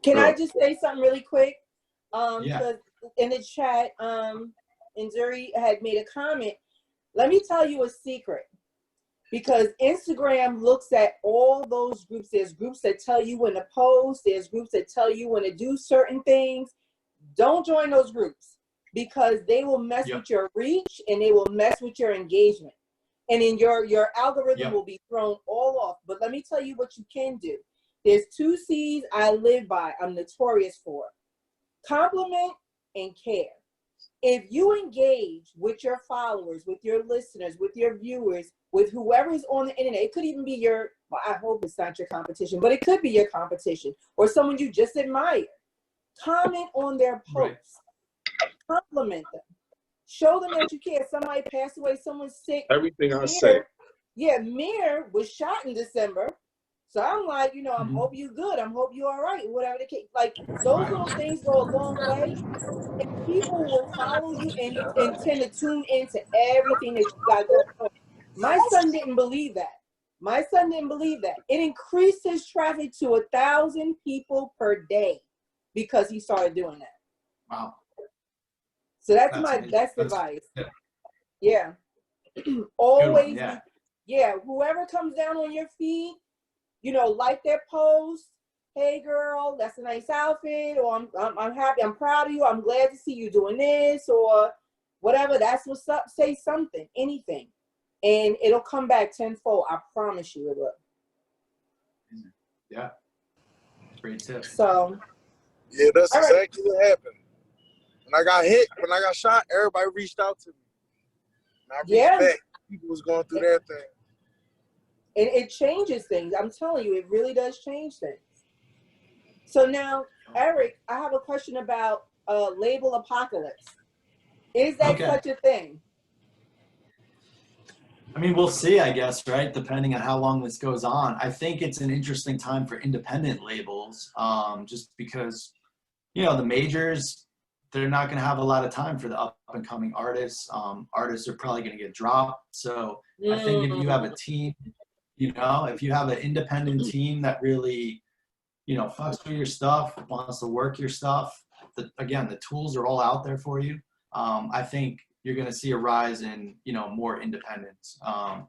Can I Sure. just say something really quick? Yeah. Because in the chat, Inzuri had made a comment. Let me tell you a secret. Because Instagram looks at all those groups. There's groups that tell you when to post. There's groups that tell you when to do certain things. Don't join those groups because they will mess with your reach and they will mess with your engagement. And then your algorithm will be thrown all off. But let me tell you what you can do. There's 2 C's I live by. I'm notorious for. Compliment and care. If you engage with your followers, with your listeners, with your viewers, with whoever's on the internet, it could even be your, well, I hope it's not your competition, but it could be your competition or someone you just admire. Comment on their posts. Right. Compliment them. Show them that you care. Somebody passed away, someone's sick. Everything I say. Yeah, Mir was shot in December. So I'm like, you know, I hope you good. I hope you all right. Whatever the case. Like, those little things go a long way. And people will follow you and tend to tune into everything that you got going on. My son didn't believe that. My son didn't believe that. It increased his traffic to 1,000 people per day because he started doing that. Wow. So that's my best advice. Yeah. Always, whoever comes down on your feed, you know, like their post. Hey girl, that's a nice outfit, or I'm happy, I'm proud of you, I'm glad to see you doing this, or whatever. That's what's up. Say something, anything, and it'll come back tenfold. I promise you it will. Yeah, great tip. So yeah, that's exactly what happened. When I got hit, when I got shot, everybody reached out to me. And I reached back. People was going through their thing. And it changes things. I'm telling you, it really does change things. So now, Eric, I have a question about label apocalypse. Is that such a thing? I mean, we'll see, I guess, right? Depending on how long this goes on. I think it's an interesting time for independent labels, just because, you know, the majors, they're not going to have a lot of time for the up-and-coming artists. Artists are probably going to get dropped. So I think if you have a team, you know, if you have an independent team that really, you know, fucks with your stuff, wants to work your stuff, again, the tools are all out there for you. I think you're going to see a rise in, you know, more independence.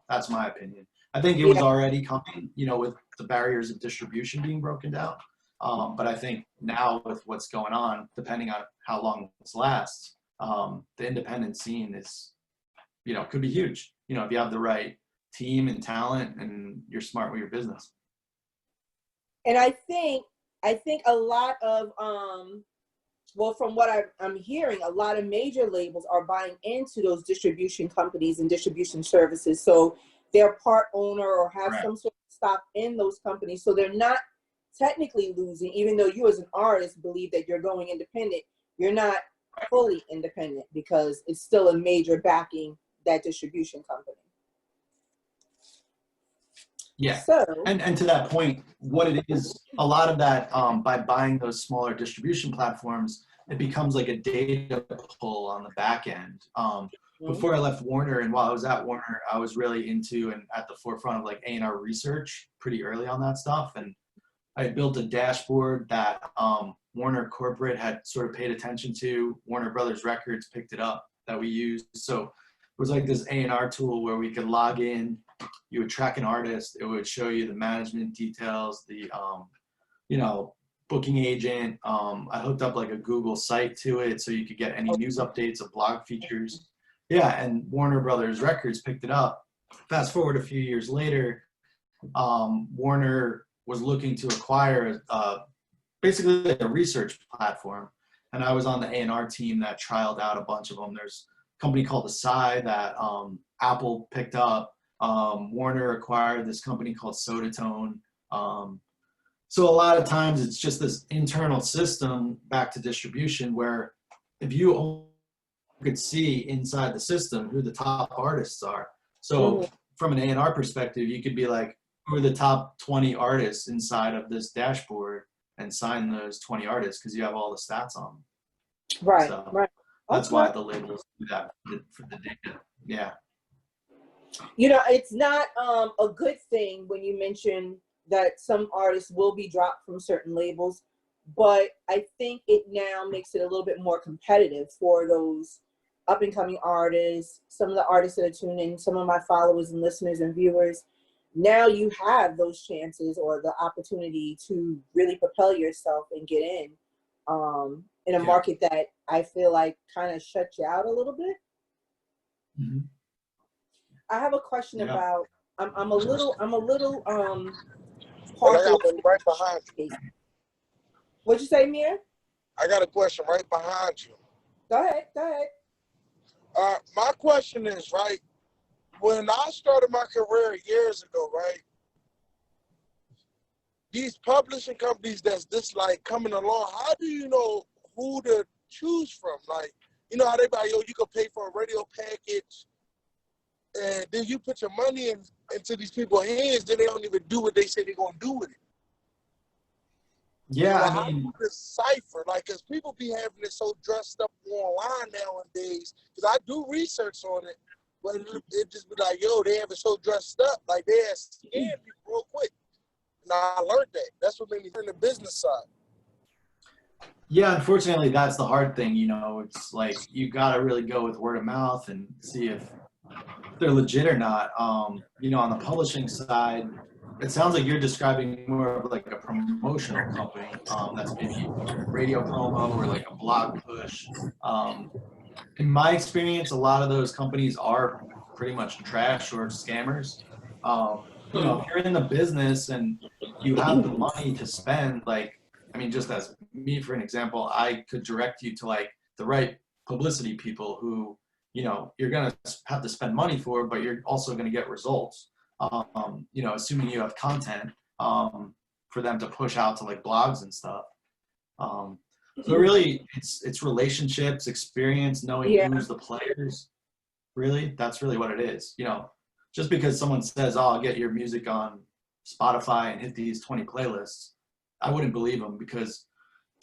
That's my opinion. I think it was already coming, you know, with the barriers of distribution being broken down. But I think now with what's going on, depending on how long this lasts, the independent scene is, you know, could be huge. You know, if you have the right team and talent and you're smart with your business. And I think a lot of, well, from what I'm hearing, a lot of major labels are buying into those distribution companies and distribution services. So they're part owner or have some sort of stock in those companies. So they're not technically losing, even though you as an artist believe that you're going independent. You're not fully independent because it's still a major backing that distribution company. Yeah, so, and to that point, what it is, a lot of that, by buying those smaller distribution platforms, it becomes like a data pull on the back end. Before I left Warner, and while I was at Warner, I was really into and at the forefront of like A&R research pretty early on that stuff. And I had built a dashboard that Warner Corporate had sort of paid attention to. Warner Brothers Records picked it up that we used. So it was like this A&R tool where we could log in. You would track an artist. It would show you the management details, the, you know, booking agent. I hooked up like a Google site to it so you could get any news updates of blog features. Yeah, and Warner Brothers Records picked it up. Fast forward a few years later, Warner was looking to acquire basically like a research platform. And I was on the A&R team that trialed out a bunch of them. There's a company called Sire that Apple picked up. Warner acquired this company called Sodatone. So a lot of times it's just this internal system back to distribution where if you could see inside the system who the top artists are. So from an A&R perspective, you could be like, who are the top 20 artists inside of this dashboard and sign those 20 artists because you have all the stats on them. Right, so right. That's why the labels do that for the data. Yeah. You know, it's not a good thing when you mention that some artists will be dropped from certain labels. but I think it now makes it a little bit more competitive for those up and coming artists, some of the artists that are tuned in, some of my followers and listeners and viewers. Now you have those chances or the opportunity to really propel yourself and get in a market that I feel like kind of shuts you out a little bit. Mm-hmm. I have a question about, I'm a little Well, I got one right behind you. What'd you say, Mir? I got a question right behind you. Go ahead. My question is, right, when I started my career years ago, right, these publishing companies that's this like coming along, how do you know who to choose from? Like, you know how they buy, yo, you can pay for a radio package, and then you put your money into these people's hands, then they don't even do what they say they're gonna do with it. Yeah, so I mean, how do you decipher? Like, cause people be having it so dressed up online nowadays. Cause I do research on it, but it just be like, yo, they have it so dressed up, like they have scam people real quick. And I learned that. That's what made me learn the business side. Yeah, unfortunately, that's the hard thing. You know, it's like you got to really go with word of mouth and see if they're legit or not. You know, on the publishing side, it sounds like you're describing more of like a promotional company that's maybe radio promo or like a blog push. In my experience, a lot of those companies are pretty much trash or scammers. You know, if you're in the business and you have the money to spend, like, I mean, just as me, for an example, I could direct you to like the right publicity people who, you know, you're going to have to spend money for, but you're also going to get results. You know, assuming you have content for them to push out to like blogs and stuff. So really, it's relationships, experience, knowing who's the players. Really, that's really what it is. You know, just because someone says, "Oh, I'll get your music on Spotify and hit these 20 playlists," I wouldn't believe them because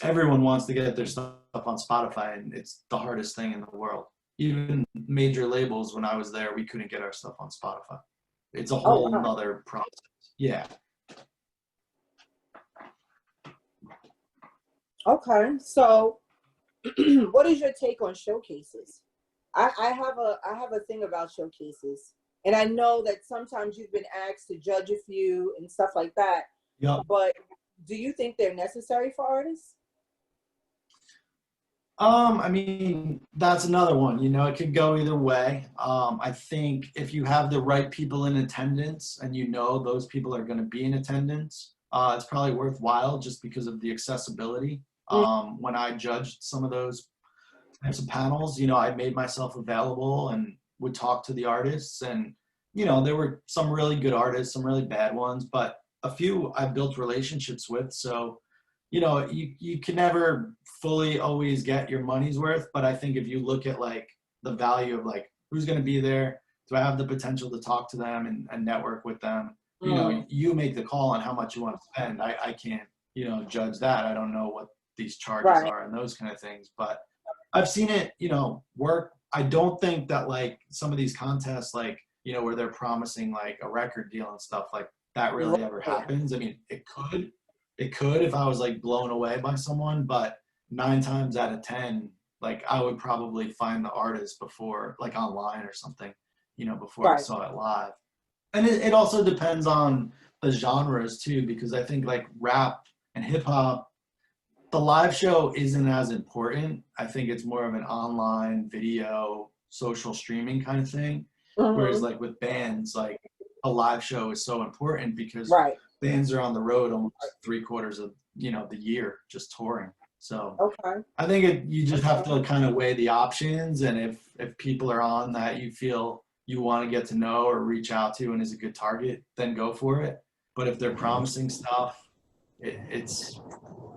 everyone wants to get their stuff on Spotify, and it's the hardest thing in the world. Even major labels, when I was there, we couldn't get our stuff on Spotify. It's a whole other process. Yeah. Okay, so what is your take on showcases? I have a thing about showcases, and I know that sometimes you've been asked to judge a few and stuff like that. Yep. But do you think they're necessary for artists? I mean, that's another one. You know, it could go either way. I think if you have the right people in attendance and you know those people are going to be in attendance, it's probably worthwhile just because of the accessibility. When I judged some of those types of panels, you know, I made myself available and would talk to the artists. And, you know, there were some really good artists, some really bad ones, but a few I built relationships with. So, you know, you can never fully always get your money's worth. But I think if you look at like the value of like who's going to be there, do I have the potential to talk to them and network with them? You know, you make the call on how much you want to spend. I can't, you know, judge that. I don't know what these charges are and those kind of things. But I've seen it, you know, work. I don't think that like some of these contests, like, you know, where they're promising like a record deal and stuff like that really ever happens. I mean, it could if I was like blown away by someone, but 9 times out of 10, like I would probably find the artist before, like online or something, you know, before I saw it live. And it also depends on the genres too, because I think like rap and hip hop, the live show isn't as important. I think it's more of an online video, social streaming kind of thing. Whereas like with bands, like a live show is so important because bands are on the road almost 3/4 of, you know, the year just touring. So I think you just have to kind of weigh the options, and if people are on that you feel you want to get to know or reach out to and is a good target, then go for it. But if they're promising stuff,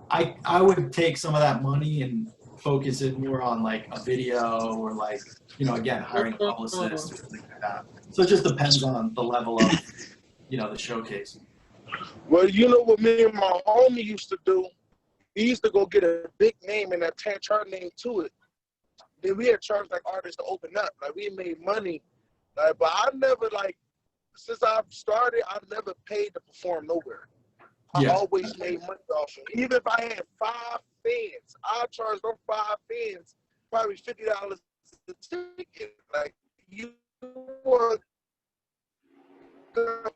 I would take some of that money and focus it more on like a video or like, you know, again, hiring a publicist or something like that. So it just depends on the level of, you know, the showcase. Well, you know what me and my homie used to do? We used to go get a big name and attach our name to it. Then we had charged like artists to open up. Like we made money. Like, but I never like, since I've started, I've never paid to perform nowhere. Yeah. always made money off it. Even if I had 5 fans, I charged them 5 fans probably $50 a ticket. Like, you want to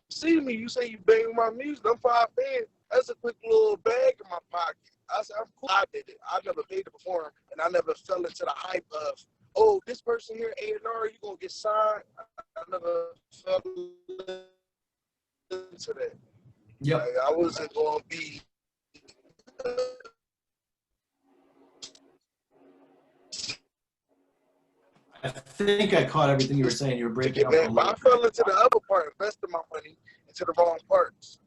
see me, you say you bang my music, them 5 fans, that's a quick little bag in my pocket. I said, I'm cool. I did it. I never paid to perform, and I never fell into the hype of, oh, this person here, A&R, you going to get signed. I never fell into that. Yep. Like, I wasn't going to be I think I caught everything you were saying. You were breaking up a but little. I fell into the other part, investing my money into the wrong parts.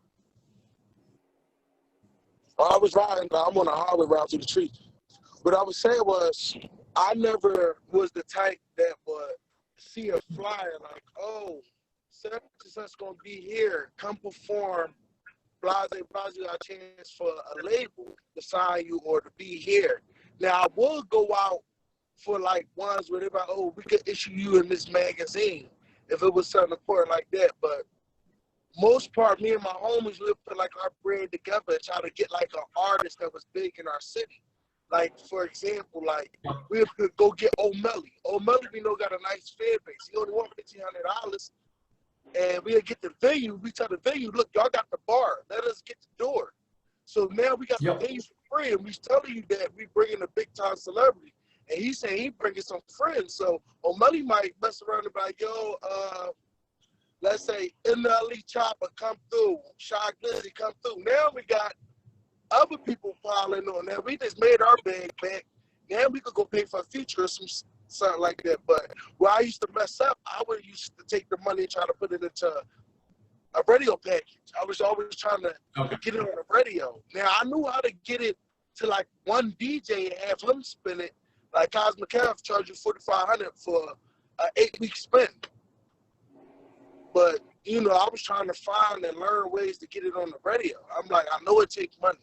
I was riding, I'm on a highway route to the tree. What I was saying was, I never was the type that would see a flyer like, oh, such and such gonna be here, come perform, blase, got a chance for a label to sign you or to be here. Now, I would go out for like ones where they're like, oh, we could issue you in this magazine if it was something important like that. But most part, me and my homies, we put like our bread together and try to get like an artist that was big in our city. Like, for example, like we could go get O'Malley. O'Malley, we know, got a nice fan base. He only want $1,500. And we'll get the venue. We tell the venue, look, y'all got the bar. Let us get the door. So now we got the venue for free. And we telling you that we bringing a big time celebrity. And he's saying he bringing some friends. So O'Malley might mess around and be like, yo, let's say MLE Chopper come through, Shy Glizzy come through. Now we got other people piling on. Now we just made our bag back. Now we could go pay for a feature or something like that. But where I used to mess up, I would used to take the money and try to put it into a radio package. I was always trying to get it on the radio. Now I knew how to get it to like one DJ and have him spin it. Like Mclellan charge you $4,500 for an 8-week spin. But you know, I was trying to find and learn ways to get it on the radio. I'm like, I know it takes money,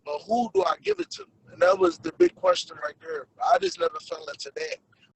but who do I give it to? And that was the big question right there. I just never fell into that.